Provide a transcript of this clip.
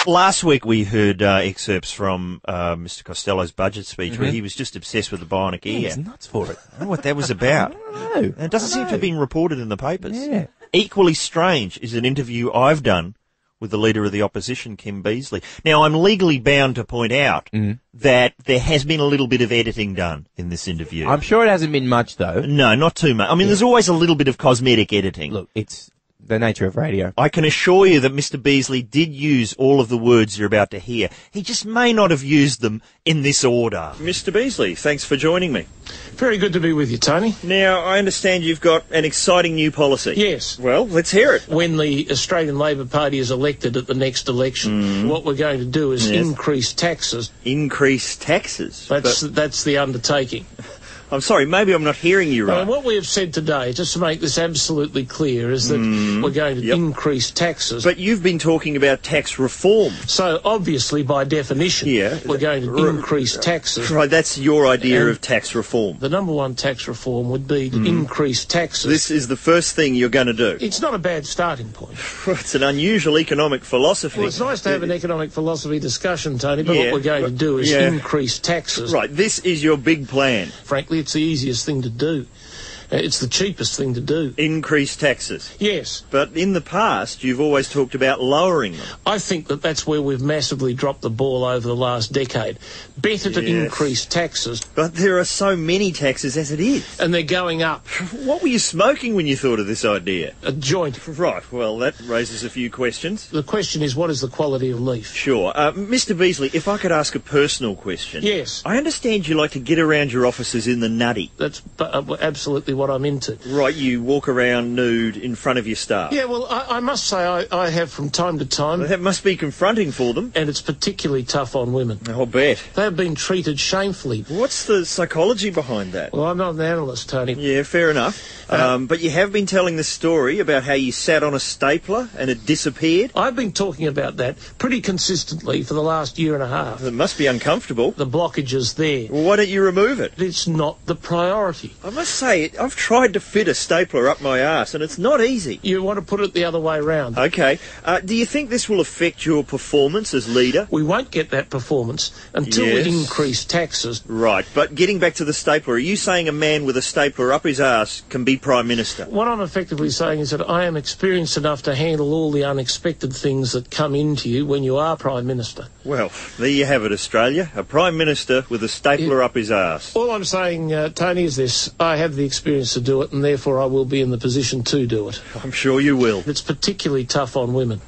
Last week we heard excerpts from Mr. Costello's budget speech where he was just obsessed with the bionic ear. He's nuts for it. I don't know what that was about. No, It doesn't seem to have been reported in the papers. Yeah. Equally strange is an interview I've done with the Leader of the Opposition, Kim Beazley. Now, I'm legally bound to point out that there has been a little bit of editing done in this interview. I'm sure it hasn't been much, though. No, not too much. I mean, there's always a little bit of cosmetic editing. Look, it's the nature of radio. I can assure you that Mr. Beazley did use all of the words you're about to hear. He just may not have used them in this order. Mr. Beazley, thanks for joining me. Very good to be with you, Tony. Now, I understand you've got an exciting new policy. Yes. Well, let's hear it. When the Australian Labor Party is elected at the next election, what we're going to do is increase taxes. Increase taxes? That's the undertaking. I'm sorry, maybe I'm not hearing you right. What we have said today, just to make this absolutely clear, is that we're going to increase taxes. But you've been talking about tax reform. So, obviously, by definition, we're going to increase taxes. Right, that's your idea of tax reform. The number one tax reform would be to increase taxes. This is the first thing you're going to do. It's not a bad starting point. It's an unusual economic philosophy. Well, it's nice to have an economic philosophy discussion, Tony, but what we're going to do is increase taxes. Right, this is your big plan. Frankly, it's the easiest thing to do. It's the cheapest thing to do. Increase taxes. Yes. But in the past, you've always talked about lowering them. I think that that's where we've massively dropped the ball over the last decade. Better to increase taxes. But there are so many taxes as it is. And they're going up. What were you smoking when you thought of this idea? A joint. Right, well, that raises a few questions. The question is, what is the quality of leaf? Sure. Mr. Beazley, if I could ask a personal question. Yes. I understand you like to get around your offices in the nutty. That's absolutely what I'm into. Right, you walk around nude in front of your staff. Yeah, well, I must say I have from time to time. Well, that must be confronting for them. And it's particularly tough on women. I'll bet. They've been treated shamefully. What's the psychology behind that? Well, I'm not an analyst, Tony. Yeah, fair enough. But you have been telling the story about how you sat on a stapler and it disappeared. I've been talking about that pretty consistently for the last year and a half. It must be uncomfortable. The blockage is there. Well, why don't you remove it? It's not the priority. I must say, I've tried to fit a stapler up my arse and it's not easy. You want to put it the other way round. Okay. Do you think this will affect your performance as leader? We won't get that performance until we increase taxes. Right, but getting back to the stapler, are you saying a man with a stapler up his arse can be Prime Minister? What I'm effectively saying is that I am experienced enough to handle all the unexpected things that come into you when you are Prime Minister. Well, there you have it, Australia. A Prime Minister with a stapler up his arse. All I'm saying, Tony, is this. I have the experience to do it, and therefore I will be in the position to do it. I'm sure you will. It's particularly tough on women.